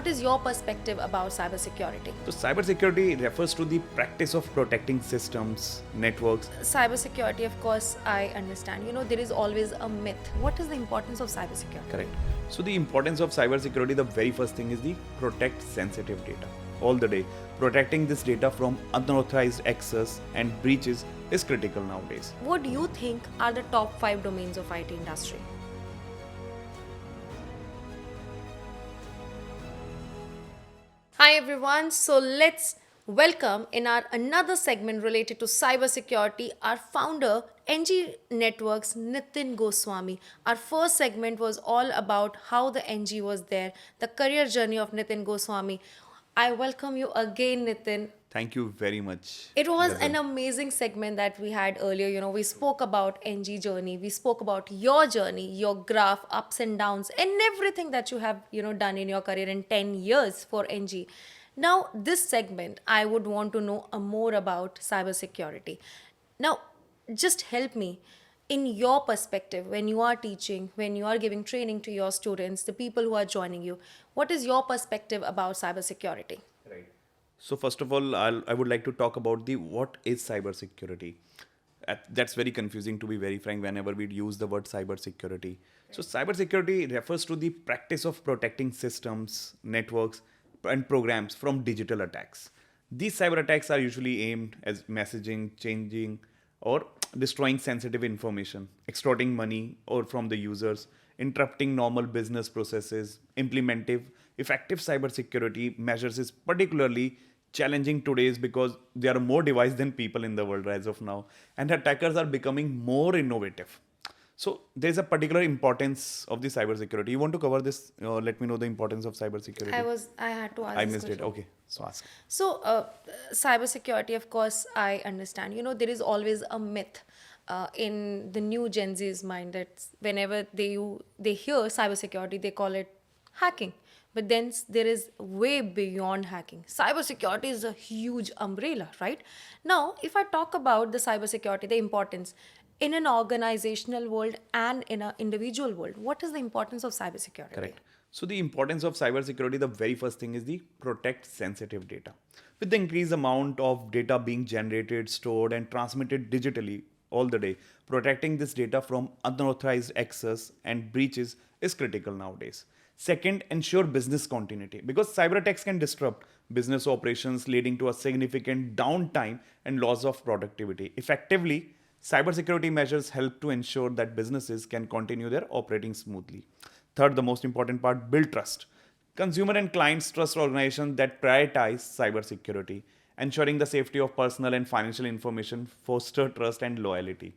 What is your perspective about cybersecurity? So, cybersecurity refers to the practice of protecting systems, networks. Cybersecurity, of course, I understand. There is always a myth. What is the importance of cybersecurity? Correct. So, the importance of cybersecurity, the very first thing is the protect sensitive data. All the day, protecting this data from unauthorized access and breaches is critical nowadays. What do you think are the top 5 domains of IT industry? Hi everyone. So let's welcome in our another segment related to cybersecurity our founder NG Networks Nitin Goswami. Our first segment was all about how the NG was there, the career journey of Nitin Goswami. I welcome you again, Nitin. Thank you very much. It was Ghazal. an amazing segment that we had earlier. We spoke about NG journey, we spoke about your journey, your graph, ups and downs, and everything that you have, done in your career in 10 years for NG. Now, this segment, I would want to know more about cybersecurity. Now, just help me in your perspective when you are teaching, when you are giving training to your students, the people who are joining you. What is your perspective about cybersecurity? Right. So first of all, I would like to talk about the what is cybersecurity. That's very confusing to be very frank whenever we use the word cybersecurity. So cybersecurity refers to the practice of protecting systems, networks, and programs from digital attacks. These cyber attacks are usually aimed as messaging, changing, or destroying sensitive information, extorting money or from the users, interrupting normal business processes. Effective cybersecurity measures is particularly challenging today's because there are more devices than people in the world as of now, and attackers are becoming more innovative. So there's a particular importance of the cybersecurity. You want to cover this? Let me know the importance of cybersecurity. I had to ask I this missed it. question. Okay, so ask. So, cybersecurity, of course, I understand. There is always a myth in the new Gen Z's mind that whenever they hear cybersecurity, they call it hacking. But then there is way beyond hacking. Cybersecurity is a huge umbrella, right? Now, if I talk about the cybersecurity, the importance in an organizational world and in an individual world, what is the importance of cybersecurity? Correct. So the importance of cybersecurity, the very first thing is the protect sensitive data. With the increased amount of data being generated, stored, and transmitted digitally all the day, protecting this data from unauthorized access and breaches is critical nowadays. Second, ensure business continuity because cyber attacks can disrupt business operations, leading to a significant downtime and loss of productivity. Effectively, cybersecurity measures help to ensure that businesses can continue their operating smoothly. Third, the most important part, build trust. Consumer and clients trust organizations that prioritize cybersecurity, ensuring the safety of personal and financial information, foster trust and loyalty.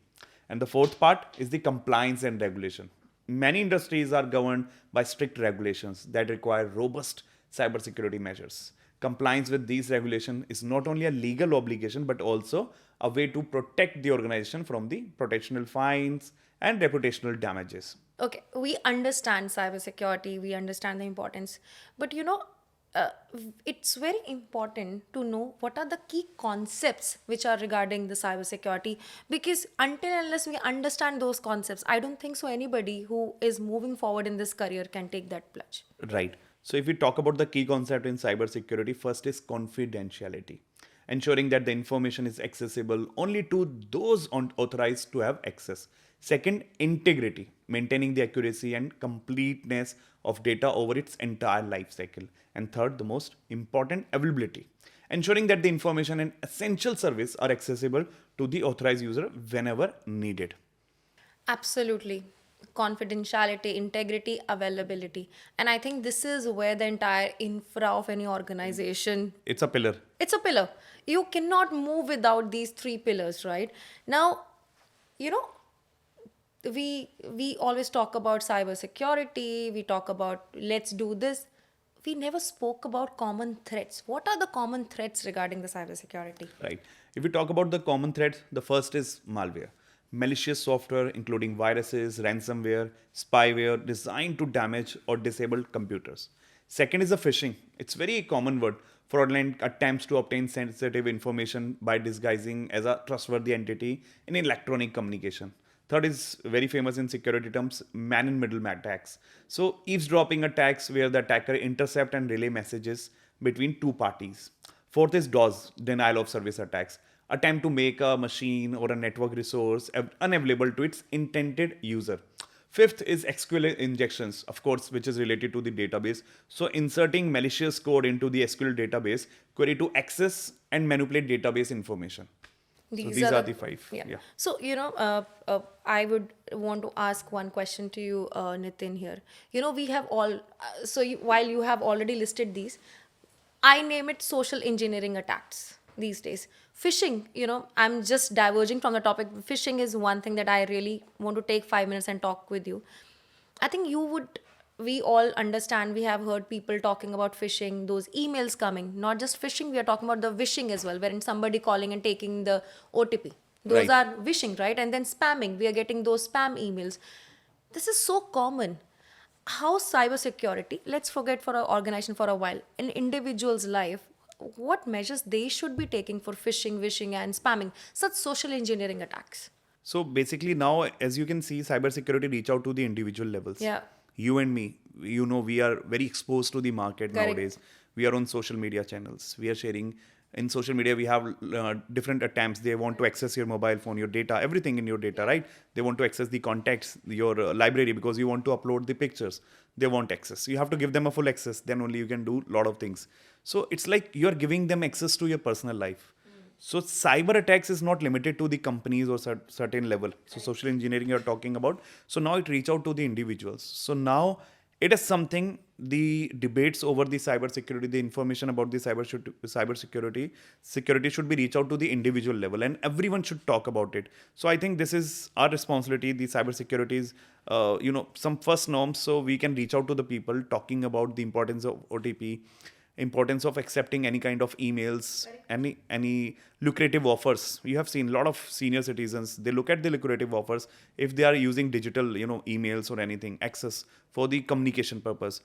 And the fourth part is the compliance and regulation. Many industries are governed by strict regulations that require robust cybersecurity measures. Compliance with these regulations is not only a legal obligation but also a way to protect the organization from the potential fines and reputational damages. Okay, we understand cybersecurity, we understand the importance, but uh, it's very important to know what are the key concepts which are regarding the cybersecurity, because until unless we understand those concepts, I don't think so anybody who is moving forward in this career can take that plunge. Right. So if we talk about the key concept in cybersecurity, first is confidentiality, ensuring that the information is accessible only to those authorized to have access. Second, integrity, maintaining the accuracy and completeness of data over its entire life cycle. And third, the most important, availability, ensuring that the information and essential service are accessible to the authorized user whenever needed. Absolutely. Confidentiality, integrity, availability. And I think this is where the entire infra of any organization, It's a pillar. it's a pillar. You cannot move without these three pillars, right? Now, you know, we always talk about cybersecurity, we talk about let's do this. We never spoke about common threats. What are the common threats regarding the cybersecurity? Right. If we talk about the common threats, the first is malware. Malicious software, including viruses, ransomware, spyware, designed to damage or disable computers. Second is the phishing. It's very common word. Fraudulent attempts to obtain sensitive information by disguising as a trustworthy entity in electronic communication. Third is very famous in security terms, man-in-middle attacks. So eavesdropping attacks where the attacker intercept and relay messages between two parties. Fourth is DOS, denial of service attacks, attempt to make a machine or a network resource unavailable to its intended user. Fifth is SQL injections, of course, which is related to the database. So inserting malicious code into the SQL database query to access and manipulate database information. So These these are are the the five. yeah. Yeah. So I would want to ask one question to you, Nitin. Here, we have all. While you have already listed these, I name it social engineering attacks these days. Phishing, I'm just diverging from the topic. Phishing is one thing that I really want to take 5 minutes and talk with you. I think we all understand, we have heard people talking about phishing, those emails coming, not just phishing, we are talking about the wishing as well, wherein somebody calling and taking the OTP. Those Right. are wishing, right? And then spamming, we are getting those spam emails. This is so common. How cybersecurity, let's forget for an organization for a while, an individual's life, what measures they should be taking for phishing, wishing, and spamming, such social engineering attacks? So basically now, as you can see, cybersecurity reach out to the individual levels. Yeah, You and me, we are very exposed to the market correct. nowadays. We are on social media channels. We are sharing in social media. We have different attempts. They want to access your mobile phone, your data, everything in your data, right? They want to access the contacts, your library, because you want to upload the pictures. They want access. You have to give them a full access. Then only you can do a lot of things. So it's like you are giving them access to your personal life. So cyber attacks is not limited to the companies or certain level. So social engineering you're talking about. So now it reach out to the individuals. So now it is something, the debates over the cyber security, the information about the cyber security should be reach out to the individual level, and everyone should talk about it. So I think this is our responsibility. The cyber security is some first norms, so we can reach out to the people talking about the importance of OTP, importance of accepting any kind of emails, any lucrative offers. You have seen a lot of senior citizens, they look at the lucrative offers if they are using digital emails or anything access for the communication purpose.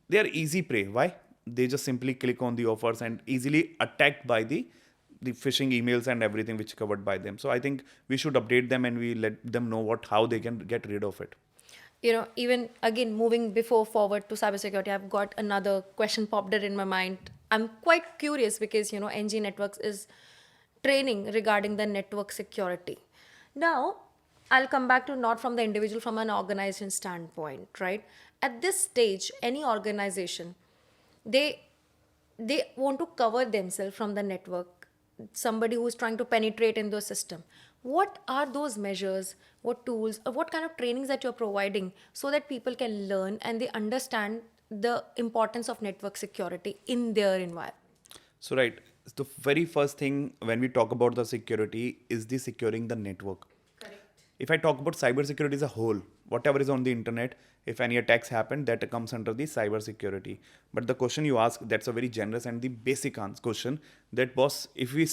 They are easy prey. Why? They just simply click on the offers and easily attacked by the phishing emails and everything which covered by them. So I think we should update them and we let them know how they can get rid of it. Even again, moving before forward to cybersecurity, I've got another question popped in my mind. I'm quite curious because, NG Networks is training regarding the network security. Now, I'll come back to not from the individual, from an organization standpoint, right? At this stage, any organization, they they want to cover themselves from the network, somebody who's trying to penetrate in the system. What are those measures, what tools, or what kind of trainings that you're providing so that people can learn and they understand the importance of network security in their environment? So right, the very first thing when we talk about the security is the securing the network. If I talk about cybersecurity as a whole, whatever is on the internet, if any attacks happen, that comes under the cybersecurity. But the question you ask, that's a very generous and the basic question. That boss, if we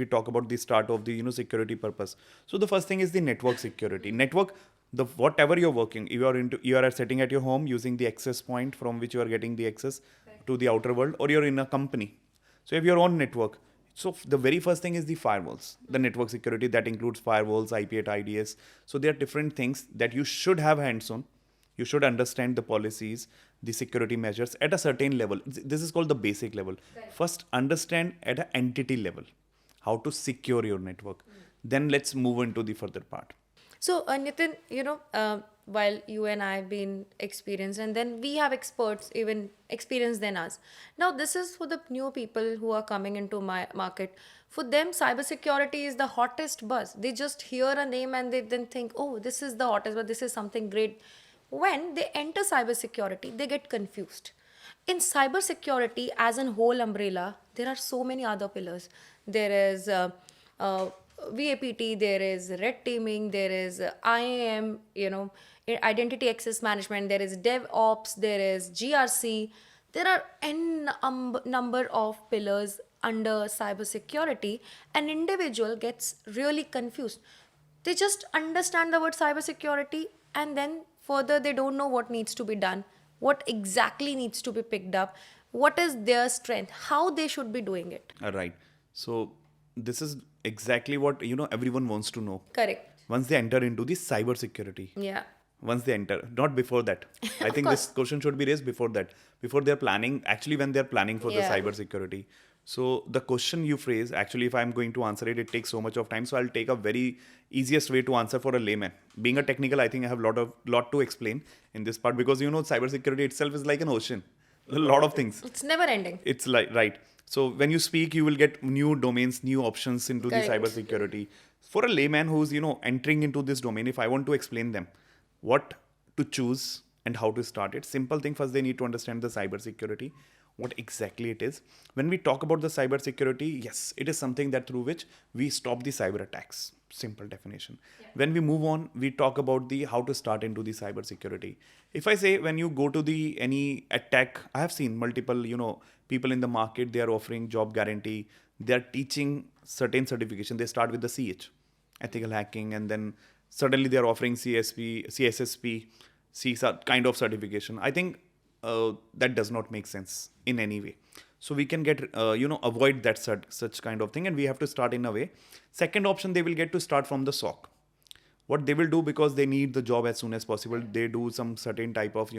talk about the start of the security purpose, so the first thing is the network security. Network, the whatever you're working, you are sitting at your home using the access point from which you are getting the access to the outer world, or you're in a company. So you have your own network. So the very first thing is the firewalls, the network security that includes firewalls, IP at IDS. So there are different things that you should have hands on. You should understand the policies, the security measures at a certain level. This is called the basic level. First, understand at an entity level how to secure your network. Then let's move into the further part. So, Nitin, while you and I have been experienced, and then we have experts even experienced than us. Now, this is for the new people who are coming into my market. For them, cybersecurity is the hottest buzz. They just hear a name and they then think, oh, this is the hottest, but this is something great. When they enter cybersecurity, they get confused. In cybersecurity, as an whole umbrella, there are so many other pillars. There is uh, VAPT, there is red teaming, there is IAM, identity access management, there is DevOps, there is GRC. There are number of pillars under cybersecurity. An individual gets really confused. They just understand the word cybersecurity and then further they don't know what needs to be done, what exactly needs to be picked up, what is their strength, how they should be doing it. All right. So this is exactly what everyone wants to know. Correct. once they enter into the cyber security. Yeah. Once they enter, not before that. I Of think this course. question should be raised before that, before they're planning, actually when they're planning for the Yeah. cyber security. So the question you phrase, actually, if I'm going to answer it, it takes so much of time. So I'll take a very easiest way to answer for a layman. Being a technical, I think I have lot to explain in this part, because cybersecurity itself is like an ocean, a lot of things. It's never ending. It's like, right. So when you speak, you will get new domains, new options into the Correct. cybersecurity. For a layman who's entering into this domain, if I want to explain them what to choose and how to start it, simple thing, first they need to understand the cybersecurity, what exactly it is. When we talk about the cybersecurity, yes, it is something that through which we stop the cyber attacks. Simple definition. When we move on, we talk about the how to start into the cybersecurity. If I say, when you go to the any attack, I have seen multiple people in the market. They are offering job guarantee. They are teaching certain certification. They start with the CH, ethical hacking, and then suddenly they are offering CSP, CSSP, CSA kind of certification. I think that does not make sense in any way. So we can get avoid that such kind of thing, and we have to start in a way. Second option, they will get to start from the SOC. What they will do, because they need the job as soon as possible, they do some certain type of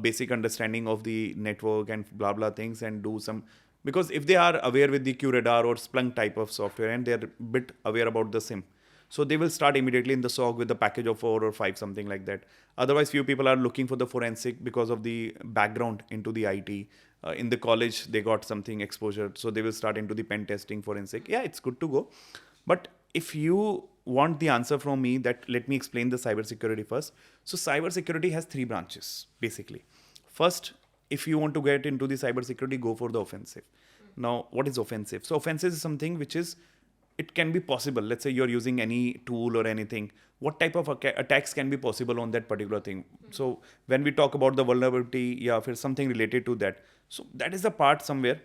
basic understanding of the network and blah blah things, and do some, because if they are aware with the QRadar or Splunk type of software, and they're a bit aware about the SIM, so they will start immediately in the SOC with a package of 4 or 5, something like that. Otherwise, few people are looking for the forensic because of the background into the IT. In the college, they got something exposure, so they will start into the pen testing, forensic. Yeah, it's good to go. But if you want the answer from me, that let me explain the cybersecurity first. So cybersecurity has 3 branches basically. First, if you want to get into the cybersecurity, go for the offensive. Now, what is offensive? So offensive is something which is, it can be possible. Let's say you're using any tool or anything. What type of attacks can be possible on that particular thing? So when we talk about the vulnerability, yeah, if something related to that. So that is the part somewhere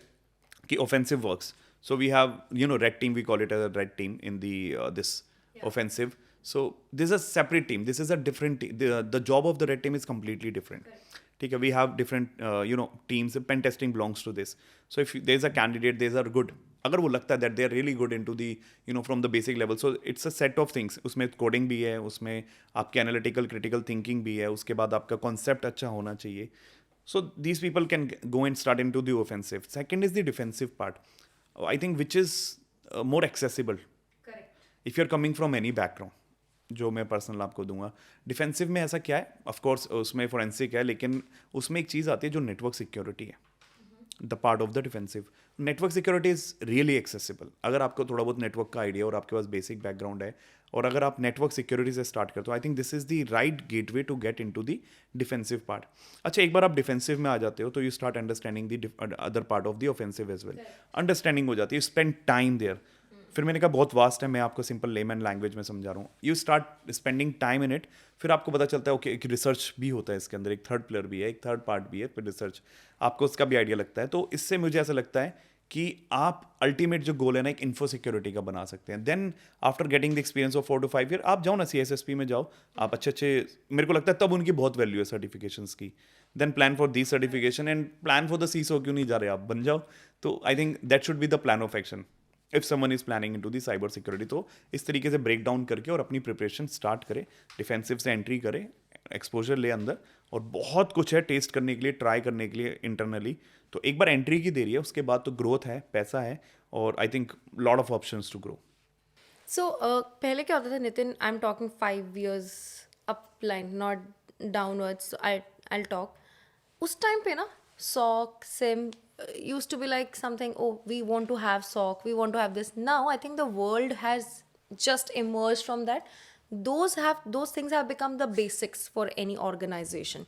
ki offensive works. So we have red team. We call it as a red team in the this offensive. So this is a separate team. This is a different team. The job of the red team is completely different. ठीक है, we have different teams. Pen testing belongs to this. So if there's a candidate, there's a good, अगर वो लगता है that they are really good into the from the basic level, so it's a set of things. उसमें coding भी है, उसमें आपकी analytical critical thinking भी है, उसके बाद आपका concept अच्छा होना चाहिए. So these people can go and start into the offensive. Second is the defensive part. I think which is more accessible. Correct. If you're coming from any background, जो मैं पर्सनल आपको दूंगा. डिफेंसिव में ऐसा क्या है, ऑफ कोर्स उसमें forensic है, लेकिन उसमें एक चीज़ आती है जो नेटवर्क सिक्योरिटी है, the part of the defensive. Network security is really accessible. अगर आपको थोड़ा बहुत नेटवर्क का आइडिया और आपके पास बेसिक बैकग्राउंड है, और अगर आप नेटवर्क सिक्योरिटी से स्टार्ट करते हो, I think this is the right gateway to get in to the defensive part. अच्छा, एक बार आप डिफेंसिव में आ जाते हो तो you start understanding the other part of the offensive as well. Understanding हो जाती है, यू स्पेंड टाइम देयर. फिर मैंने कहा बहुत वास्ट है, मैं आपको सिंपल लेमन लैंग्वेज में समझा रहा हूँ. You start spending time in it. फिर आपको पता चलता है ओके, एक रिसर्च भी होता है इसके अंदर, एक थर्ड प्लेयर भी है, एक थर्ड पार्ट भी है, फिर रिसर्च, आपको उसका भी आइडिया लगता है. तो इससे मुझे ऐसा लगता है कि आप अल्टीमेट जो गोल है ना, एक इन्फो सिक्योरिटी का बना सकते हैं. Then after getting the experience of 4 to 5 year, आप जाओ ना CSSP में जाओ, आप अच्छे, मेरे को लगता है तब उनकी बहुत वैल्यू है सर्टिफिकेशंस की. Then plan for the certification and plan for the CISO. क्यों नहीं जा रहे आप, बन जाओ. तो I think that should be the plan of action if someone is planning into the cyber security. तो इस तरीके से ब्रेक डाउन करके और अपनी प्रिपरेशन स्टार्ट करे, डिफेंसिव से एंट्री करे, एक्सपोजर ले अंदर, और बहुत कुछ है टेस्ट करने के लिए, ट्राई करने के लिए इंटरनली. तो एक बार एंट्री की देरी है, उसके बाद तो ग्रोथ है, पैसा है, और I think lot of options to grow. So पहले क्या होता था Nitin, I am talking 5 years up line, not downwards. I talk उस टाइम पे ना, SOC, SIM used to be like something, oh, we want to have SOC, we want to have this. Now I think the world has just emerged from that. Those things have become the basics for any organization.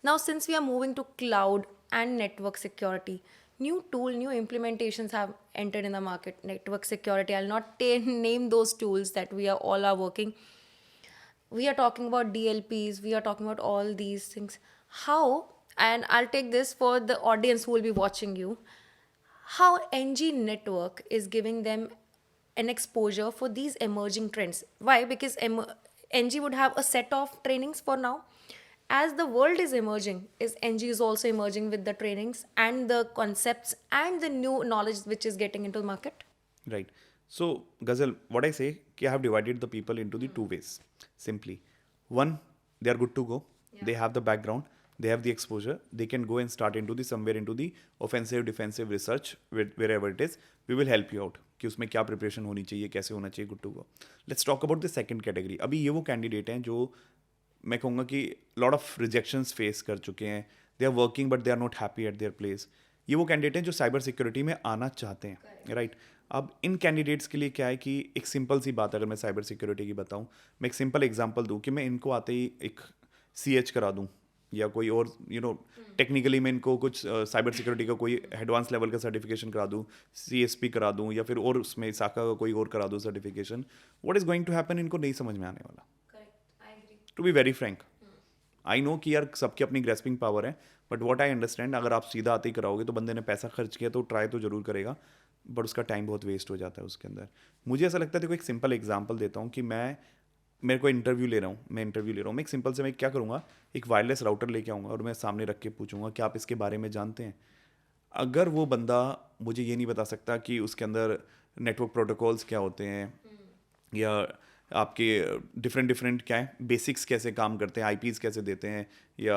Now since we are moving to cloud and network security, new tool, new implementations have entered in the market. Network security, I'll not name those tools that we are all are working. We are talking about DLPs, we are talking about all these things. How, and I'll take this for the audience who will be watching you, how NG network is giving them an exposure for these emerging trends. Why? Because NG would have a set of trainings for now. As the world is emerging, is NG is also emerging with the trainings and the concepts and the new knowledge which is getting into the market. Right. So, Ghazal, what I say, I have divided the people into the two ways. Simply, one, they are good to go. Yeah. They have the background, they have the exposure. They can go and start into the somewhere into the offensive, defensive research wherever it is. We will help you out. कि उसमें क्या preparation होनी चाहिए, कैसे होना चाहिए, good to go. Let's talk about the second category. अभी ये वो कैंडिडेट हैं जो मैं कहूँगा कि लॉट ऑफ रिजेक्शंस फेस कर चुके हैं. They are working but they are not happy at their place. ये वो कैंडिडेट हैं जो साइबर सिक्योरिटी में आना चाहते हैं, राइट. अब इन कैंडिडेट्स के लिए क्या है कि एक सिंपल सी बात अगर मैं साइबर सिक्योरिटी की बताऊं, मैं एक सिंपल एग्जांपल दूं कि मैं इनको आते ही एक सीएच करा दूं या कोई और टेक्निकली मैं इनको कुछ साइबर सिक्योरिटी का कोई एडवांस लेवल का सर्टिफिकेशन करा दूं, सीएसपी करा दूं या फिर और उसमें साका का कोई और करा दूं certification. What is going to happen, इनको नहीं समझ में आने वाला. To be very frank, I know कि यार सबकी अपनी ग्रेस्पिंग पावर है, बट वॉट आई अंडरस्टैंड, अगर आप सीधा आते ही कराओगे तो बंदे ने पैसा खर्च किया तो ट्राई तो जरूर करेगा, बट उसका टाइम बहुत वेस्ट हो जाता है उसके अंदर. मुझे ऐसा लगता है, देखो एक सिंपल एग्जांपल देता हूँ कि मेरे को इंटरव्यू ले रहा हूँ, मैं एक सिंपल से मैं क्या करूँगा, एक वायरलेस राउटर लेके आऊँगा और मैं सामने रख के पूछूंगा कि आप इसके बारे में जानते हैं. अगर वो बंदा मुझे ये नहीं बता सकता कि उसके अंदर नेटवर्क प्रोटोकॉल्स क्या होते हैं या आपके डिफरेंट डिफरेंट क्या है बेसिक्स कैसे काम करते हैं, आईपीज कैसे देते हैं, या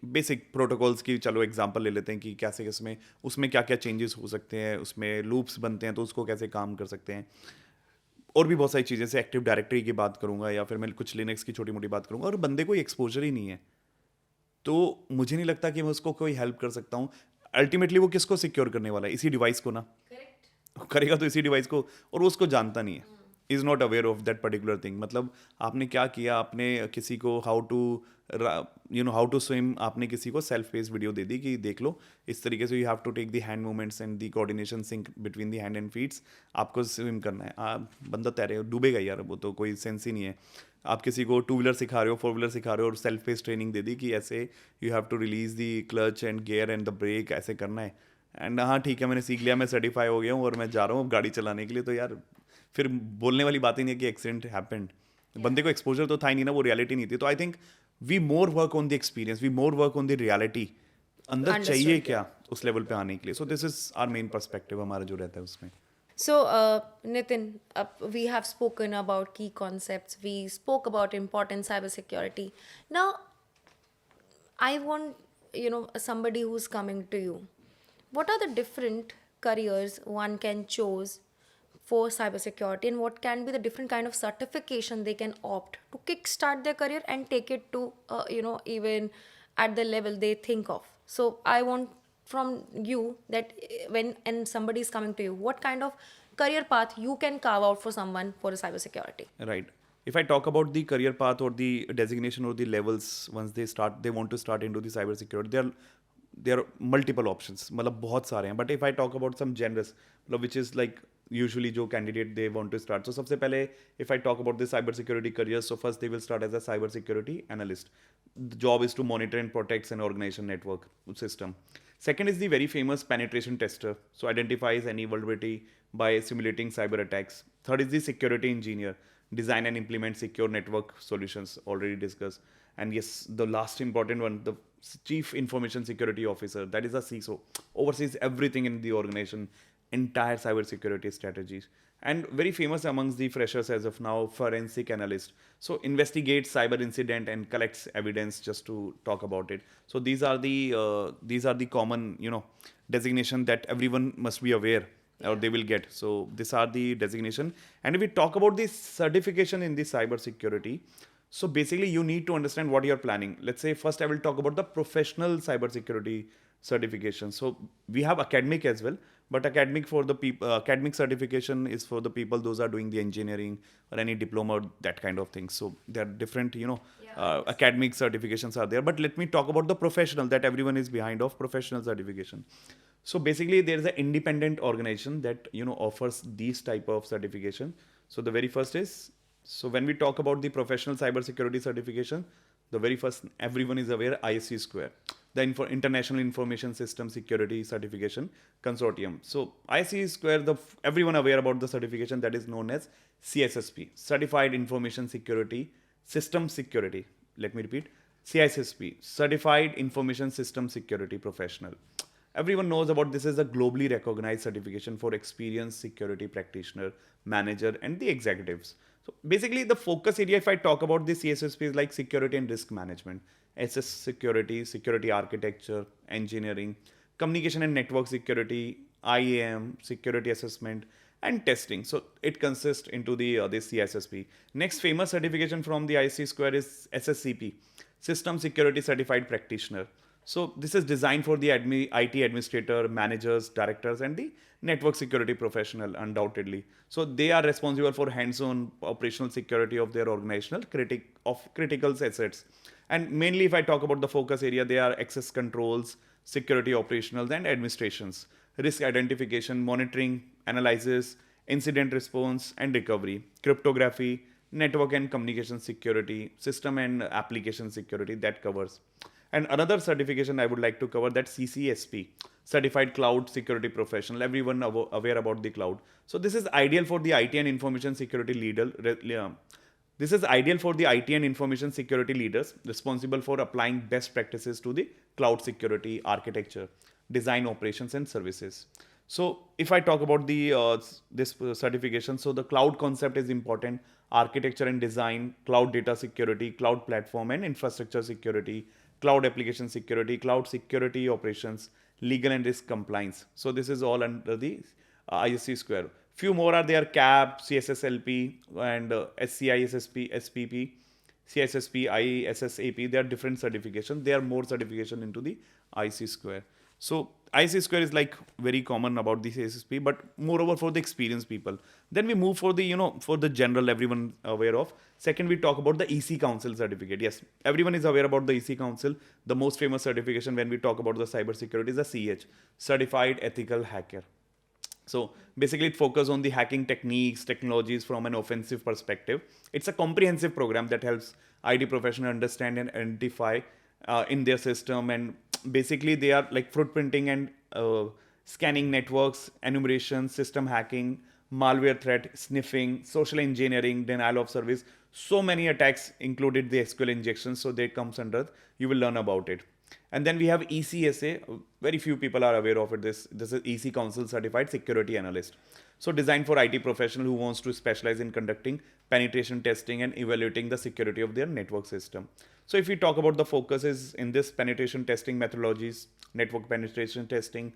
बेसिक प्रोटोकॉल्स की चलो एग्जांपल ले लेते हैं कि कैसे उसमें क्या क्या चेंजेस हो सकते हैं, उसमें लूप्स बनते हैं तो उसको कैसे काम कर सकते हैं, और भी बहुत सारी चीज़ें से एक्टिव डायरेक्टरी की बात करूंगा या फिर मैं कुछ लिनक्स की छोटी मोटी बात करूंगा, और बंदे को एक्सपोजर ही नहीं है, तो मुझे नहीं लगता कि मैं उसको कोई हेल्प कर सकता हूँ. अल्टीमेटली वो किसको सिक्योर करने वाला है, इसी डिवाइस को ना. करेगा तो इसी डिवाइस को, और वो उसको जानता नहीं है, is not aware of that particular thing. मतलब आपने क्या किया, आपने किसी को हाउ टू स्विम, आपने किसी को सेल्फ पेस वीडियो दे दी कि देख लो इस तरीके से, you have to take the hand movements and the coordination sync between the hand and feets, आपको स्विम करना है. बंदा तैरे डूबेगा यार, वो तो कोई सेंस ही नहीं है. आप किसी को टू व्हीलर सिखा रहे हो, फोर व्हीलर सिखा रहे हो और सेल्फ पेस ट्रेनिंग दे दी कि ऐसे you have to release the clutch and gear and the brake, ऐसे करना है. एंड हाँ ठीक है, मैंने सीख लिया, मैं सर्टिफाई हो गया हूँ और मैं जा रहा हूँ गाड़ी चलाने के लिए, तो यार फिर बोलने वाली बात ही नहीं है कि एक्सीडेंट हैपेंड. बंदे को एक्सपोजर तो था ही नहीं ना, वो रियलिटी नहीं थी. तो I think we more work on the experience, we more work on the reality, अंदर चाहिए क्या उस लेवल पे आने के लिए. So this is our main perspective, हमारा जो रहता है उसमें. So, Nitin, we have spoken about key concepts. We spoke about important cybersecurity. Now, I want, somebody who's coming to you. What are the different careers one can choose for cybersecurity, and what can be the different kind of certification they can opt to kickstart their career and take it to, even at the level they think of? So, I want from you that when and somebody is coming to you, what kind of career path you can carve out for someone for a cybersecurity? Right. If I talk about the career path or the designation or the levels, once they want to start into the cyber security, there are multiple options. मतलब बहुत सारे हैं. But if I talk about some genres, मतलब which is like usually जो candidate they want to start. So सबसे पहले, if I talk about the cyber security careers, so first they will start as a cyber security analyst. The job is to monitor and protect an organization network system. Second is the very famous penetration tester. So identifies any vulnerability by simulating cyber attacks. Third is the security engineer. Design and implement secure network solutions, already discussed. And yes, the last important one, the chief information security officer, that is a CISO, oversees everything in the organization, entire cyber security strategies. And very famous amongst the freshers as of now, forensic analyst. So investigates cyber incident and collects evidence just to talk about it. So these are the common designation that everyone must be aware or they will get. So these are the designation. And if we talk about the certification in the cyber security, so basically you need to understand what you're planning. Let's say first I will talk about the professional cybersecurity certification. So we have academic as well, but academic for the people, academic certification is for the people those are doing the engineering or any diploma or that kind of thing. So there are different academic certifications are there. But let me talk about the professional that everyone is behind of professional certification. So basically there is an independent organization that offers these type of certification. So the very first is, so when we talk about the professional cybersecurity certification, the very first everyone is aware ISC square, the International Information System Security Certification Consortium. So ISC square, everyone aware about the certification that is known as CISSP, Certified Information Security System Security. Let me repeat, CISSP, Certified Information System Security Professional. Everyone knows about this as a globally recognized certification for experienced security practitioner, manager, and the executives. So basically, the focus area, if I talk about the CSSP, is like security and risk management, SS security, security architecture, engineering, communication and network security, IAM, security assessment, and testing. So it consists into the this CSSP. Next famous certification from the IC Square is SSCP, System Security Certified Practitioner. So this is designed for the IT administrator, managers, directors, and the network security professional, undoubtedly. So they are responsible for hands-on operational security of their organizational critical assets. And mainly, if I talk about the focus area, they are access controls, security operationals, and administrations, risk identification, monitoring, analysis, incident response, and recovery, cryptography, network and communication security, system and application security that covers. And another certification I would like to cover, that CCSP, Certified Cloud Security Professional. Everyone aware about the cloud. So this is ideal for the IT and information security leader. This is ideal for the IT and information security leaders responsible for applying best practices to the cloud security architecture, design, operations, and services. So, if I talk about the this certification, so the cloud concept is important: architecture and design, cloud data security, cloud platform and infrastructure security, cloud application security, cloud security operations, legal and risk compliance. So, this is all under the ISC square. Few more are there: CAP, CSSLP, and SCI, SSP, SPP, CSSP, ISSAP. They are different certifications. There are more certification into the IC square. So IC square is like very common about the CSSP, but moreover for the experienced people. Then we move for the for the general everyone aware of. Second, we talk about the EC Council certificate. Yes, everyone is aware about the EC Council. The most famous certification when we talk about the cybersecurity is the CH, Certified Ethical Hacker. So basically, it focuses on the hacking techniques, technologies from an offensive perspective. It's a comprehensive program that helps IT professionals understand and identify in their system. And basically, they are like footprinting and scanning networks, enumeration, system hacking, malware threat, sniffing, social engineering, denial of service. So many attacks included the SQL injections. So that comes under. You will learn about it. And then we have ECSA. Very few people are aware of it. This is EC Council Certified Security Analyst. So designed for IT professional who wants to specialize in conducting penetration testing and evaluating the security of their network system. So if we talk about the focuses in this penetration testing methodologies, network penetration testing,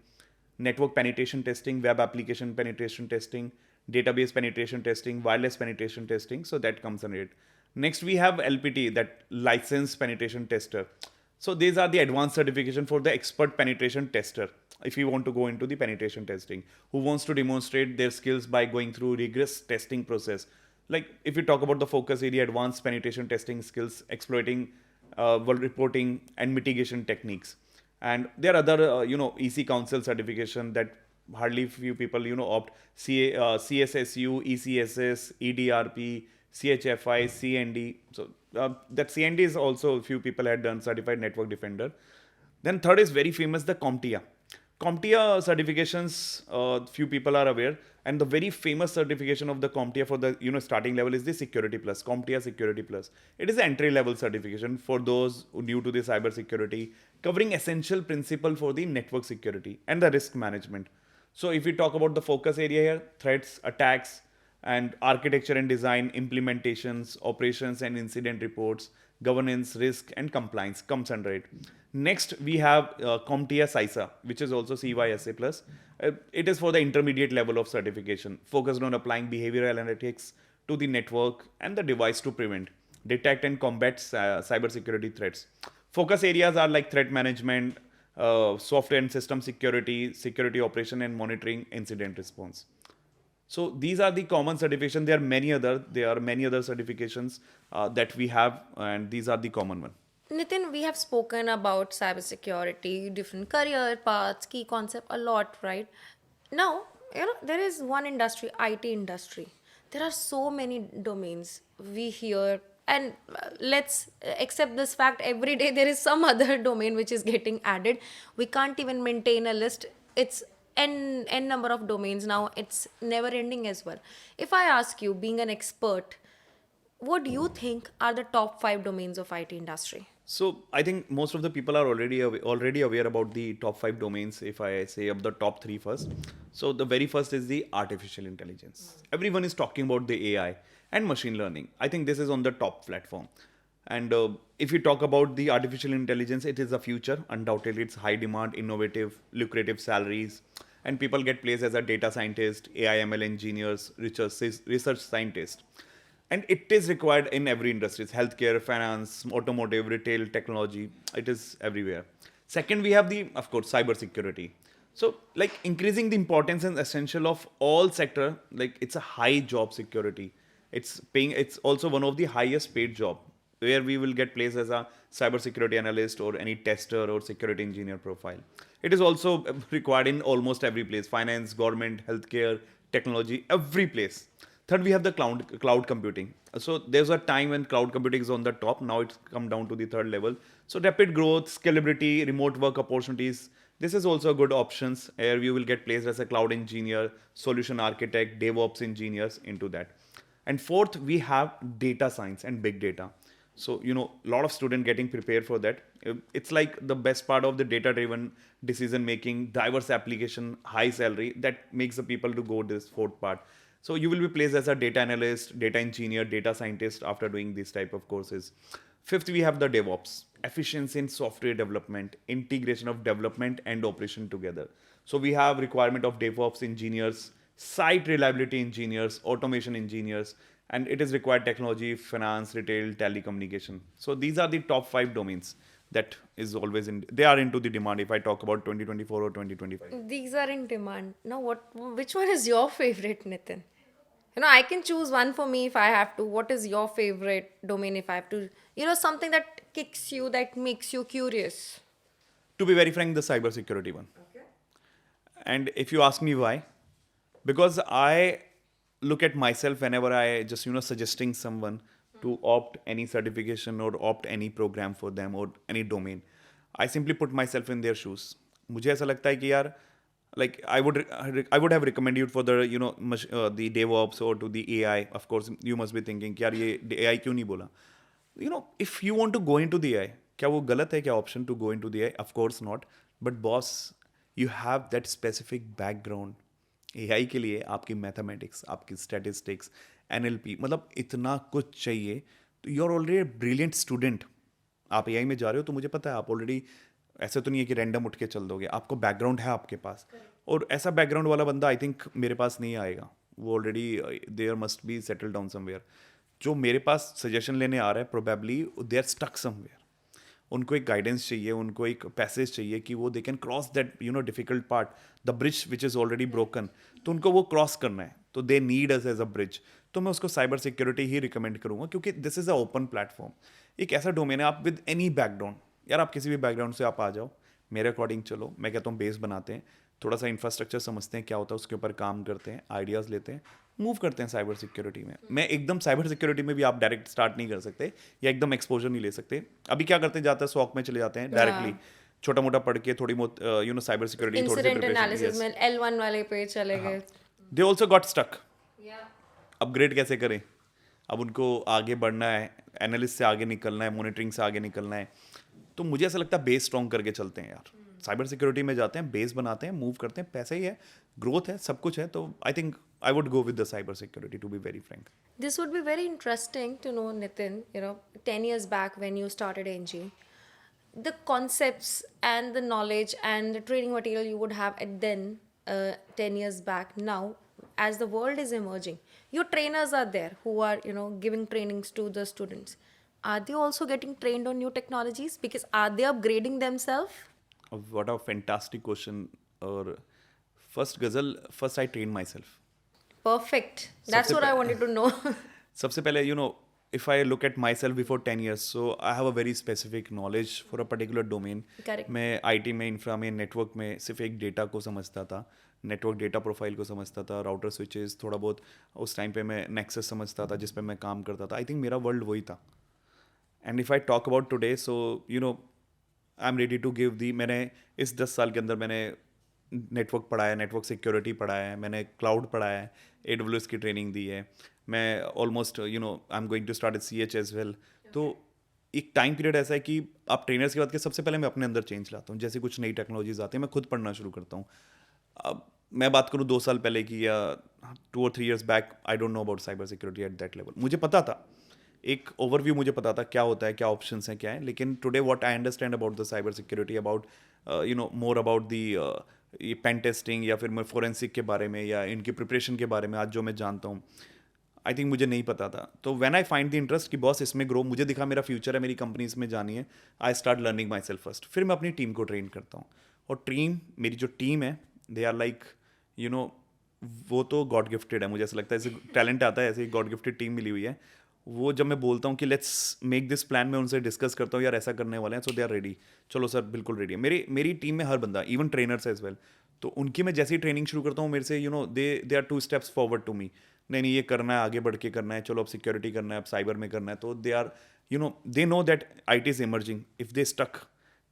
web application penetration testing, database penetration testing, wireless penetration testing. So that comes under it. Next, we have LPT, that licensed penetration tester. So these are the advanced certification for the expert penetration tester. If you want to go into the penetration testing, who wants to demonstrate their skills by going through rigorous testing process. Like if you talk about the focus area, advanced penetration testing skills, exploiting, reporting and mitigation techniques. And there are other, EC Council certification that hardly few people, opt. CSSU, ECSS, EDRP, CHFI, CND. So that CND is also a few people had done, Certified Network Defender. Then third is very famous, the CompTIA. CompTIA certifications, few people are aware, and the very famous certification of the CompTIA for the starting level is the Security Plus, CompTIA Security Plus. It is an entry level certification for those who new to the cyber security, covering essential principle for the network security and the risk management. So if we talk about the focus area here, threats, attacks, and architecture and design, implementations, operations and incident reports, governance, risk, and compliance comes under it. Next, we have CompTIA CISA, which is also CYSA plus. It is for the intermediate level of certification, focused on applying behavioral analytics to the network and the device to prevent, detect, and combat cybersecurity threats. Focus areas are like threat management, software and system security, security operation and monitoring, incident response. So these are the common certifications. There are many other certifications that we have, and these are the common one. Nitin, we have spoken about cybersecurity, different career paths, key concept a lot, right? Now, there is one industry, IT industry. There are so many domains we hear, and let's accept this fact, every day there is some other domain which is getting added. We can't even maintain a list. It's n number of domains now. It's never ending as well. If I ask you, being an expert, what do you think are the top 5 domains of IT industry? So I think most of the people are already aware about the top five domains. If I say of the top three first, so the very first is the artificial intelligence. Everyone is talking about the AI and machine learning. I think this is on the top platform. And if you talk about the artificial intelligence, it is a future. Undoubtedly, it's high demand, innovative, lucrative salaries, and people get placed as a data scientist, AI ML engineers, research scientist, and it is required in every industry. It's healthcare, finance, automotive, retail, technology. It is everywhere. Second, we have the, of course, cybersecurity. So like increasing the importance and essential of all sector. Like it's a high job security. It's also one of the highest paid job, where we will get placed as a cybersecurity analyst or any tester or security engineer profile. It is also required in almost every place: finance, government, healthcare, technology, every place. Third, we have the cloud computing. So there's a time when cloud computing is on the top. Now it's come down to the third level. So rapid growth, scalability, remote work opportunities. This is also a good options where you will get placed as a cloud engineer, solution architect, DevOps engineers into that. And fourth, we have data science and big data. So a lot of student getting prepared for that. It's like the best part of the data driven decision making, diverse application, high salary, that makes the people to go this fourth part. So you will be placed as a data analyst, data engineer, data scientist after doing these type of courses. Fifth, we have the DevOps, efficiency in software development, integration of development and operation together. So we have requirement of DevOps engineers, site reliability engineers, automation engineers, and it is required technology, finance, retail, telecommunication. So these are the top five domains that is always in. They are into the demand. If I talk about 2024 or 2025. These are in demand. Now, which one is your favorite, Nitin? I can choose one for me if I have to. What is your favorite domain if I have to? Something that kicks you, that makes you curious. To be very frank, the cybersecurity one. And if you ask me why, because I look at myself whenever I just suggesting someone to opt any certification or opt any program for them or any domain, I simply put myself in their shoes. मुझे ऐसा लगता है कि यार, like I would have recommended you for the the DevOps or to the AI. Of course, you must be thinking कि यार ये AI क्यों नहीं बोला? If you want to go into the AI, क्या वो गलत है क्या option to go into the AI? Of course not. But boss, you have that specific background. AI के लिए आपकी मैथमेटिक्स, आपकी स्टैटिस्टिक्स, NLP, मतलब इतना कुछ चाहिए. तो you are already brilliant student. आप AI में जा रहे हो तो मुझे पता है आप ऑलरेडी, ऐसे तो नहीं है कि रैंडम उठ के चल दोगे. आपको बैकग्राउंड है आपके पास, और ऐसा बैकग्राउंड वाला बंदा आई थिंक मेरे पास नहीं आएगा. वो already there must be settle down somewhere. जो मेरे पास सजेशन लेने आ रहा है, probably they are stuck somewhere. उनको एक गाइडेंस चाहिए, उनको एक पैसेज चाहिए कि वो they can cross that difficult part, the bridge which is already broken. तो उनको वो क्रॉस करना है, तो they need us as a bridge. तो मैं उसको साइबर सिक्योरिटी ही रिकमेंड करूंगा, क्योंकि this is a open platform. एक ऐसा डोमेन है, आप विद एनी बैकग्राउंड, यार आप किसी भी बैकग्राउंड से आप आ जाओ, मेरे अकॉर्डिंग चलो. मैं कहता हूँ बेस बनाते हैं, थोड़ा सा इंफ्रास्ट्रक्चर समझते हैं क्या होता है, उसके ऊपर काम करते हैं, आइडियाज़ लेते हैं, मूव करते हैं साइबर सिक्योरिटी में. मैं एकदम साइबर सिक्योरिटी में भी आप डायरेक्ट स्टार्ट नहीं कर सकते या एकदम एक्सपोजर नहीं ले सकते. अभी क्या करते जाते हैं, सॉक में चले जाते हैं डायरेक्टली, छोटा मोटा पढ़ के थोड़ी बहुत साइबर सिक्योरिटी थोड़ी सी इंसिडेंट एनालिसिस प्रिपरेशन. में L1 वाले पे चले गए. They also got stuck. Upgrade कैसे करें? अब उनको आगे बढ़ना है, एनालिस्ट से आगे निकलना है, मॉनिटरिंग से आगे निकलना है. तो मुझे ऐसा लगता है बेस स्ट्रॉन्ग करके चलते हैं यार. साइबर सिक्योरिटी में जाते हैं, बेस बनाते हैं, मूव करते हैं, पैसा ही है, ग्रोथ है, सब कुछ है. तो I think I would go with the cyber security, to be very frank. This would be very interesting to know, Nitin, 10 years back when you started NG, the concepts and the knowledge and the training material you would have at then, 10 years back now, as the world is emerging. Your trainers are there who are, giving trainings to the students. Are they also getting trained on new technologies? Because are they upgrading themselves? What a fantastic question. और first ghazal, first I train my self. Perfect. That's what I wanted to know. सबसे पहले if I look at myself before 10 years, so I have a very specific knowledge for a particular domain. Correct. मैं IT में, infra में, network में सिर्फ एक data को समझता था, नेटवर्क डेटा प्रोफाइल को समझता था, राउटर स्विचेस, थोड़ा बहुत उस टाइम पे मैं नेक्सस समझता था जिस पे मैं काम करता था. आई थिंक मेरा वर्ल्ड वही था. And if I talk about today, so I am ready to give दी. मैंने इस 10 साल के अंदर मैंने नेटवर्क पढ़ा है, नेटवर्क सिक्योरिटी पढ़ा है, मैंने क्लाउड पढ़ा है, AWS की ट्रेनिंग दी है. मैं almost I am going to start CH as well. तो एक टाइम पीरियड ऐसा है कि आप ट्रेनर्स की बात करें, सबसे पहले मैं अपने अंदर चेंज लाता हूँ। जैसे कुछ नई टेक्नोलॉजीज आती हैं, मैं खुद पढ़ना शुरू करता हूँ। अब मैं बात करूँ 2 साल पहले की, या 2 और 3 years back, I don't know about cyber security at that level. मुझे पता था, एक ओवरव्यू मुझे पता था क्या होता है, क्या ऑप्शंस हैं, क्या है। लेकिन today what I understand about the cyber security, about more about the ये पेन टेस्टिंग, या फिर मैं फोरेंसिक के बारे में, या इनकी प्रिपरेशन के बारे में आज जो मैं जानता हूँ, आई थिंक मुझे नहीं पता था। तो when I find the interest कि बॉस इसमें ग्रो, मुझे दिखा मेरा फ्यूचर है, मेरी कंपनी इसमें जानी है, I start learning my self first. फिर मैं अपनी टीम को ट्रेन करता हूँ। और मेरी जो टीम है, they are like, you know वो तो गॉड गिफ्टेड है। मुझे ऐसा लगता है, ऐसे टैलेंट आता है, ऐसे ही गॉड गिफ्टेड टीम मिली हुई है। वो जब मैं बोलता हूँ कि लेट्स मेक दिस प्लान, मैं उनसे डिस्कस करता हूँ, यार ऐसा करने वाले हैं, सो दे आर रेडी। चलो सर, बिल्कुल रेडी है। मेरी टीम में हर बंदा, इवन ट्रेनर्स एज वेल। तो उनकी मैं जैसे ही ट्रेनिंग शुरू करता हूँ, मेरे से they are 2 steps forward to me. नहीं नहीं, ये करना है, आगे बढ़ के करना है, चलो अब सिक्योरिटी करना है, अब साइबर में करना है। तो they are, they know that IT is emerging. If they stuck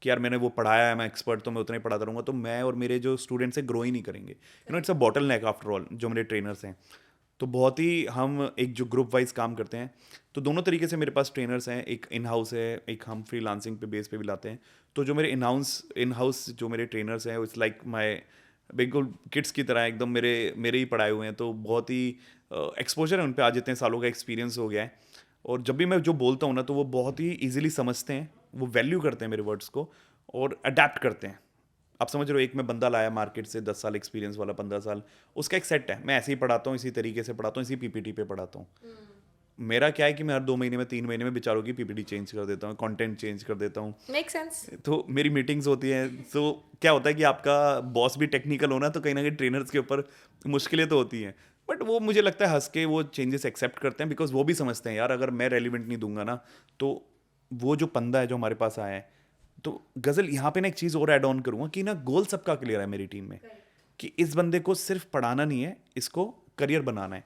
कि यार मैंने वो पढ़ाया है, मैं एक्सपर्ट, तो मैं उतना ही पढ़ाता रहूँगा, तो मैं और मेरे जो स्टूडेंट्स हैं ग्रो ही नहीं करेंगे। It's a bottle neck after all, जो मेरे ट्रेनर्स हैं। तो बहुत ही हम एक जो ग्रुप वाइज काम करते हैं, तो दोनों तरीके से मेरे पास ट्रेनर्स हैं। एक इन हाउस है, एक हम फ्रीलांसिंग पे बेस पे भी लाते हैं। तो जो मेरे इन हाउस जो मेरे ट्रेनर्स हैं, इट्स लाइक माई, बिल्कुल किड्स की तरह एकदम मेरे मेरे ही पढ़ाए हुए हैं। तो बहुत ही एक्सपोजर है उन पे, आज इतने सालों का एक्सपीरियंस हो गया है। और जब भी मैं जो बोलता हूँ ना, तो वो बहुत ही ईजिली समझते हैं, वो वैल्यू करते हैं मेरे वर्ड्स को, और अडेप्ट करते हैं। आप समझ रहे हो, एक मैं बंदा लाया मार्केट से, 10 साल एक्सपीरियंस वाला, 15 साल, उसका एक सेट है। मैं ऐसे ही पढ़ाता हूँ, इसी तरीके से पढ़ाता हूँ, इसी PPT पे पढ़ाता हूँ। मेरा क्या है कि मैं हर 2 महीने में, 3 महीने में बेचारों की PPT चेंज कर देता हूँ, कंटेंट चेंज कर देता हूँ। Make sense. तो मेरी मीटिंग्स होती हैं, तो क्या होता है कि आपका बॉस भी टेक्निकल होना, तो कहीं ना कहीं ट्रेनर्स के ऊपर मुश्किलें तो होती हैं। बट वो मुझे लगता है हंस के वो चेंजेस एक्सेप्ट करते हैं, बिकॉज वो भी समझते हैं यार, अगर मैं रेलिवेंट नहीं दूंगा ना, तो वो जो पंदा है जो हमारे पास आया है। तो गजल, यहाँ पे ना एक चीज़ और ऐड ऑन करूँगा कि ना, गोल सबका क्लियर है मेरी टीम में, कि इस बंदे को सिर्फ पढ़ाना नहीं है, इसको करियर बनाना है।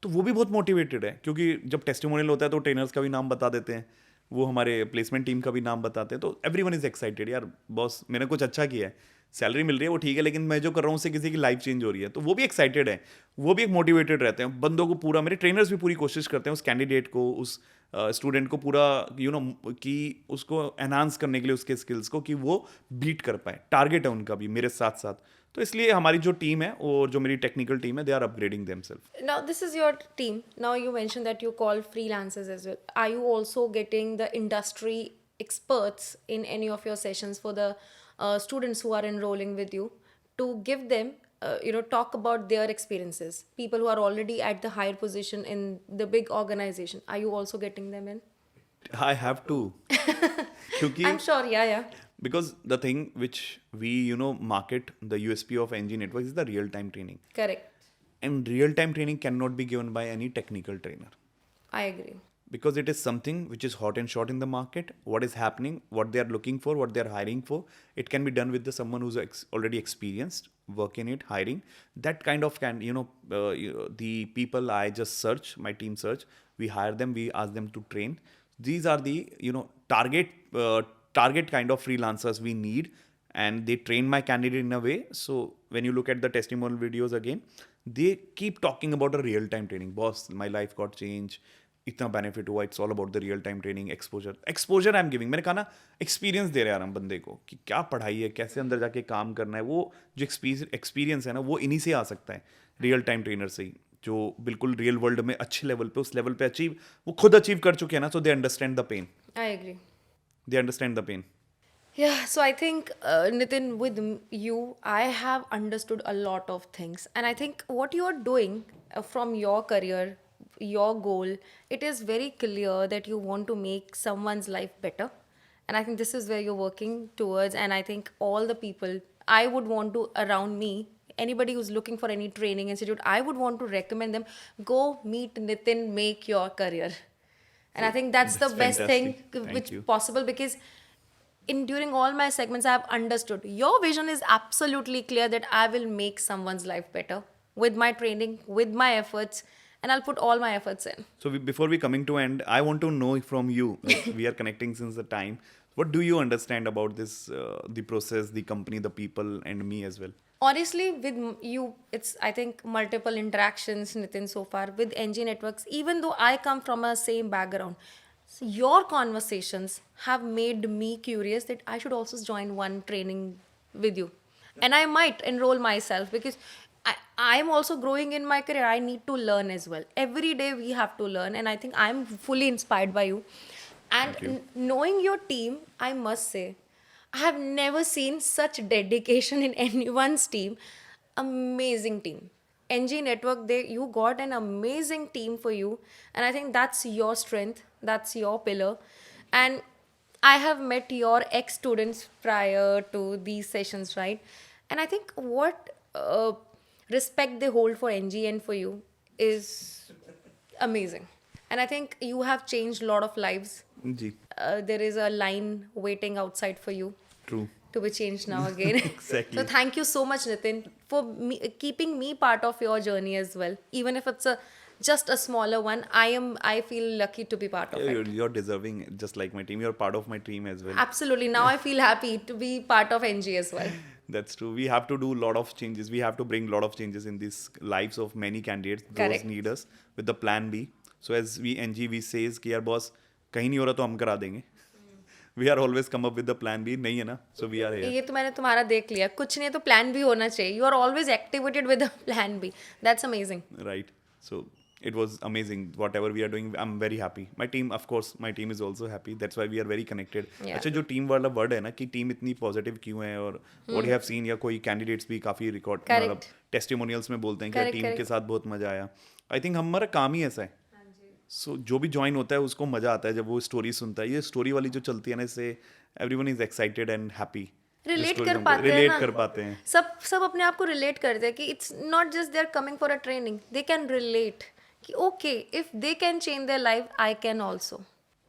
तो वो भी बहुत मोटिवेटेड है, क्योंकि जब टेस्टिमोनियल होता है तो ट्रेनर्स का भी नाम बता देते हैं, वो हमारे प्लेसमेंट टीम का भी नाम बताते हैं। तो एवरीवन इज एक्साइटेड, यार बॉस मैंने कुछ अच्छा किया है, सैलरी मिल रही है वो ठीक है, लेकिन मैं जो कर रहा हूँ उससे किसी की लाइफ चेंज हो रही है। तो वो भी एक्साइटेड है, वो भी एक मोटिवेटेड रहते हैं बंदों को। पूरा मेरे ट्रेनर्स भी पूरी कोशिश करते हैं उस कैंडिडेट को, उस स्टूडेंट को पूरा, कि उसको एनहांस करने के लिए उसके स्किल्स को, कि वो बीट कर पाए। टारगेट है उनका भी मेरे साथ साथ। तो इसलिए हमारी जो टीम है, और जो मेरी टेक्निकल टीम है, they are upgrading themselves. Now this is your team. Now you mentioned that you call freelancers as well. Are you also getting the industry experts in any of your sessions for the students who are enrolling with you, to give them, talk about their experiences? People who are already at the higher position in the big organization. Are you also getting them in? I have to, क्योंकि I'm sure. Yeah, yeah. because the thing which we market, the USP of NG network is the real time training. Correct. And real time training cannot be given by any technical trainer, I agree. because it is something which is hot and short in the market. What is happening, what they are looking for, what they are hiring for, it can be done with someone who's already experienced, work in it, hiring. That kind of the people I just search, my team search, we hire them, we ask them to train. These are the target kind of freelancers we need, and they train my candidate in a way. So when you look at the testimonial videos again, they keep talking about a real time training. Boss, my life got changed, इतना benefit हुआ, it's all about the real time training, exposure I am giving. मैंने कहा ना, experience दे रहे हैं हम बंदे को, कि क्या पढ़ाई है, कैसे अंदर जाके काम करना है। वो जो एक्सपीरियंस है ना, वो इन्हीं से आ सकता है, रियल टाइम ट्रेनर से ही, जो बिल्कुल रियल वर्ल्ड में अच्छे लेवल पे, उस लेवल पे वो खुद अचीव कर चुके हैं ना, so they understand the pain, I agree. They understand the pain. Yeah, so I think, Nitin, with you, I have understood a lot of things. And I think what you are doing from your career, your goal, it is very clear that you want to make someone's life better. And I think this is where you're working towards. And I think all the people I would want to, around me, anybody who's looking for any training institute, I would want to recommend them, go meet Nitin, make your career. And I think that's the That's best thing fantastic. Thank which you. possible, because in during all my segments I have understood your vision is absolutely clear, that I will make someone's life better with my training, with my efforts, and I'll put all my efforts in. So before we coming to end, I want to know from you, like we are connecting since the time, what do you understand about this, the process, the company, the people, and me as well? Honestly, with you, it's, I think, multiple interactions, Nitin, so far with NG Networks, even though I come from a same background. So your conversations have made me curious that I should also join one training with you. And I might enroll myself because I'm also growing in my career. I need to learn as well. Every day we have to learn. And I think I'm fully inspired by you. And Thank you. knowing your team, I must say, I have never seen such dedication in anyone's team. Amazing team. NG Network, they you got an amazing team for you, and I think that's your strength, that's your pillar. And I have met your ex students prior to these sessions, right? And I think what respect they hold for NG and for you is amazing. And I think you have changed a lot of lives. जी. There is a line waiting outside for you True. to be changed now again. So Exactly. thank you so much, Nitin, for keeping me part of your journey as well. Even if it's a just a smaller one, I feel lucky to be part Yeah, of it. you're deserving, just like my team. You're part of my team as well. Absolutely. Now I feel happy to be part of NG as well. That's true. We have to do a lot of changes. We have to bring a lot of changes in these lives of many candidates. Those Correct. need us with the plan B. So as we NG, we says कि यार boss कहीं नहीं हो रहा तो हम करा देंगे. We are always come up with the plan B. नहीं है ना? So we are here. ये तो मैंने तुम्हारा देख लिया, कुछ नहीं तो प्लान भी होना चाहिए. You are always activated with a plan B. That's amazing. Right. So it was amazing. Whatever we are doing, I'm very happy. My team, of course, my team is also happy. That's why we are very connected. Yeah. अच्छा जो team वाला word है ना कि team इतनी positive क्यों है और what you have seen या कोई कैंडिडेट्स भी काफी रिकॉर्ड Correct. मतलब टेस्टिमोनियल्स में बोलते हैं कि Correct, टीम के correct. साथ बहुत मजा आया. आई थिंक हमारा काम ही ऐसा है. सो जो भी ज्वाइन होता है उसको मजा आता है जब वो स्टोरी सुनता है. ये स्टोरी वाली जो चलती है ना इससे everyone is excited and happy. Relate कर पाते हैं रिलेट ना. कर पाते हैं. सब सब अपने आप को रिलेट करते हैं कि it's not just they are coming for a training, they can relate कि okay if they can change their life I can also.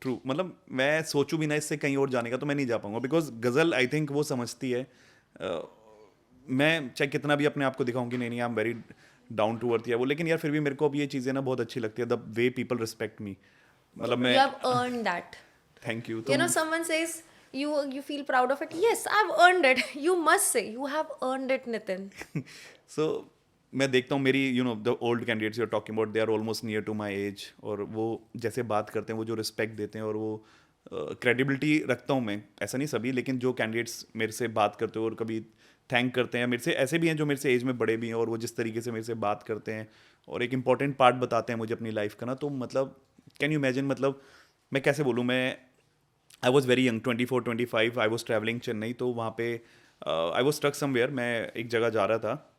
True. मतलब मैं सोचूं भी ना इससे कहीं और जाने का तो मैं नहीं जा पाऊंगा बिकॉज गजल आई थिंक वो समझती है. मैं चाहे कितना भी अपने आप को दिखाऊं कि नहीं नहीं I am very down to earth या वो, लेकिन यार फिर भी मेरे को अब ये चीज़ें ना बहुत अच्छी लगती है द वे पीपल रिस्पेक्ट मी. मतलब You मैं have earned that. Thank you. You know, someone says you feel proud of it. Yes, I've earned it. You must say you have earned it, Nitin. So मैं देखता हूँ मेरी the old candidates you are talking about they are almost near to my age और वो जैसे बात करते हैं वो जो रिस्पेक्ट देते हैं और वो क्रेडिबिलिटी रखता हूँ मैं. ऐसा नहीं सभी, लेकिन जो कैंडिडेट्स मेरे से बात करते हो और कभी थैंक करते हैं मेरे से, ऐसे भी हैं जो मेरे से एज में बड़े भी हैं और वो जिस तरीके से मेरे से बात करते हैं और एक इंपॉर्टेंट पार्ट बताते हैं मुझे अपनी लाइफ का ना, तो मतलब कैन यू इमेजिन. मतलब मैं कैसे बोलूँ, मैं I was very young 24-25. I was travelling Chennai, तो वहाँ पे आई वॉज स्टक समवेयर. मैं एक जगह जा रहा था.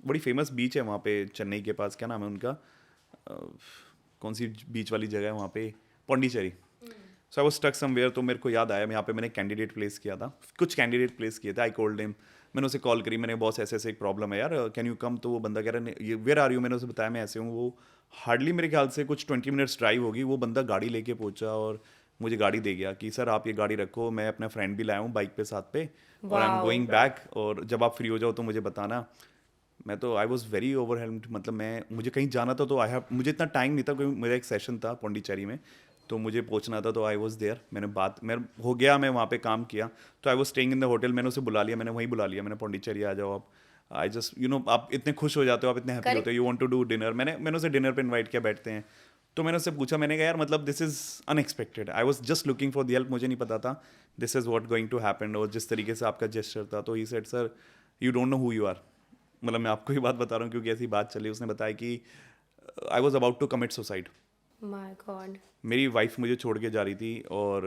बड़ी फेमस बीच है वहाँ पे चेन्नई के पास, क्या नाम है उनका, कौन सी बीच वाली जगह है वहाँ पे, पौंडीचेरी. सो आई वॉज स्टक समवेयर. तो मेरे को याद आया यहाँ पे मैंने कैंडिडेट प्लेस किया था, कुछ कैंडिडेट प्लेस किए थे. I called him. मैंने उसे कॉल करी, मैंने बॉस ऐसे ऐसे एक प्रॉब्लम है यार, कैन यू कम. तो वो बंदा कह रहा है वेयर आर यू. मैंने उसे बताया मैं ऐसे हूँ. वो हार्डली मेरे ख्याल से कुछ 20 मिनट्स ड्राइव होगी. वो बंदा गाड़ी लेके पहुंचा और मुझे गाड़ी दे गया कि सर आप ये गाड़ी रखो, मैं अपना फ्रेंड भी लाया हूँ बाइक पे साथ पे और I am Wow. Going back, और जब आप फ्री हो जाओ तो मुझे बताना. मैं तो आई वॉज वेरी ओवरवेल्म्ड. मतलब मैं मुझे कहीं जाना था तो आई हैव, मुझे इतना टाइम नहीं था क्योंकि मेरा एक सेशन था पौंडीचेरी में तो मुझे पहुंचना था. तो आई वॉज देयर. मैं हो गया, मैं वहाँ पे काम किया. तो I was staying in the hotel. मैंने उसे बुला लिया, मैंने वहीं बुला लिया, मैंने पौंडीचेरी आ जाओ आप. आई जस्ट आप इतने खुश हो जाते हो, आप इतने हैप्पी Correct. होते हो, you want to do dinner. मैंने उसे डिनर पे इनवाइट किया, बैठते हैं. तो मैंने उससे पूछा, मैंने कहा यार मतलब this is unexpected. I was just looking for the help. मुझे नहीं पता था this is what going to happen और जिस तरीके से आपका जेस्चर था. तो he said sir you don't know who you are. मतलब मैं आपको ही बात बता रहा हूँ क्योंकि ऐसी बात चली. उसने बताया कि I was about to commit suicide. My God. मेरी वाइफ मुझे छोड़ के जा रही थी और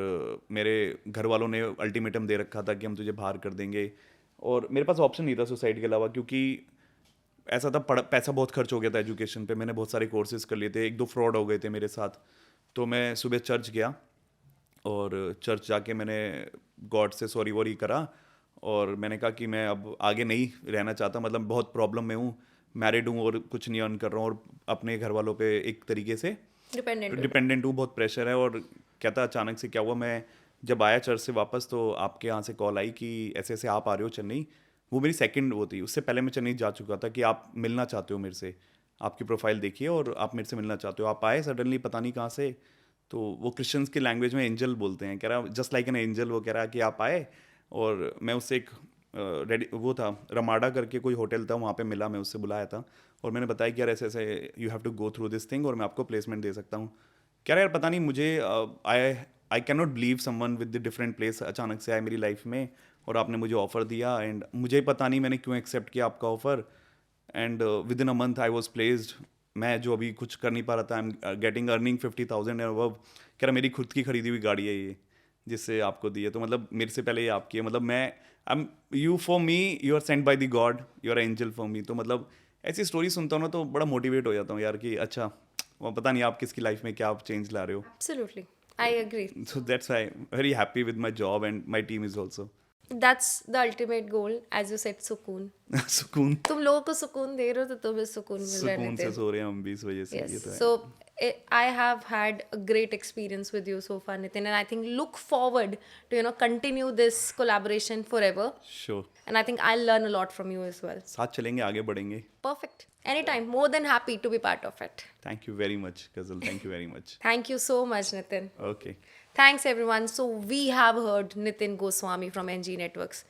मेरे घर वालों ने अल्टीमेटम दे रखा था कि हम तुझे बाहर कर देंगे और मेरे पास ऑप्शन नहीं था सुसाइड के अलावा, क्योंकि ऐसा था पैसा बहुत खर्च हो गया था एजुकेशन पे. मैंने बहुत सारे कोर्सेज कर लिए थे, एक दो फ्रॉड हो गए थे मेरे साथ. तो मैं सुबह चर्च गया और चर्च जाके मैंने गॉड से सॉरी वॉरी करा और मैंने कहा कि मैं अब आगे नहीं रहना चाहता. मतलब बहुत प्रॉब्लम में हूँ, मैरिड हूँ और कुछ नहीं अर्न कर रहा हूँ और अपने घर वालों पे एक तरीके से Dependent. डिपेंडेंट हूँ, बहुत प्रेशर है. और कहता अचानक से क्या हुआ, मैं जब आया चर्च से वापस तो आपके यहाँ से कॉल आई कि ऐसे ऐसे आप आ रहे हो चेन्नई. वो मेरी सेकंड वो थी, उससे पहले मैं चेन्नई जा चुका था कि आप मिलना चाहते हो मेरे से, आपकी प्रोफाइल देखिए और आप मेरे से मिलना चाहते हो. आप आए सडनली पता नहीं कहाँ से. तो वो क्रिश्चियंस की लैंग्वेज में एंजल बोलते हैं. कह रहा जस्ट लाइक एन एंजल. वो कह रहा कि आप आए और मैं उससे एक रेडी वो था रमाडा करके कोई होटल था वहाँ पे मिला, मैं उससे बुलाया था और मैंने बताया कि यार ऐसे ऐसे you have to go through this thing और मैं आपको प्लेसमेंट दे सकता हूँ. कह रहा यार पता नहीं मुझे I I can not believe someone with the different place अचानक से आए मेरी लाइफ में और आपने मुझे ऑफर दिया एंड मुझे पता नहीं मैंने क्यों एक्सेप्ट किया आपका offer and with in a month I was placed. मैं जो अभी कुछ कर नहीं पा रहा था, I am getting earning 50,000 and above. कह रहा मेरी खुद की खरीदी हुई गाड़ी है ये जिससे आपको दी है, तो मतलब मेरे से पहले ये आपकी है. मतलब मैं I you for me, you are sent by the god, you are angel for me. तो मतलब ऐसी स्टोरी सुनता हूँ ना तो बड़ा मोटिवेट हो जाता हूँ यार कि अच्छा वो पता नहीं आप किसकी लाइफ में क्या आप चेंज ला रहे हो. Absolutely. I agree. So that's why I'm very happy with my job and my team is also. That's the ultimate goal, as you said, सुकून. सुकून. तुम लोगों को सुकून दे रहे हो तो तुम्हें सुकून मिल रहा है सुकून से नितिन. सो रहे हैं हम भी इस वजह से. ये Yes. तो है. So I have had a great experience with you so far, Nitin, and I think look forward to continue this collaboration forever. Sure. And I think I'll learn a lot from you as well. साथ चलेंगे, आगे बढ़ेंगे. Perfect. Anytime. More than happy to be part of it. Thank you very much, Kazal. Thank you very much. Thank you so much, Nitin. Okay. Thanks, everyone. So we have heard Nitin Goswami from NG Networks.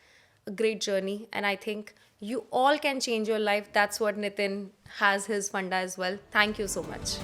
A great journey, and I think you all can change your life. That's what Nitin has his funda as well. Thank you so much.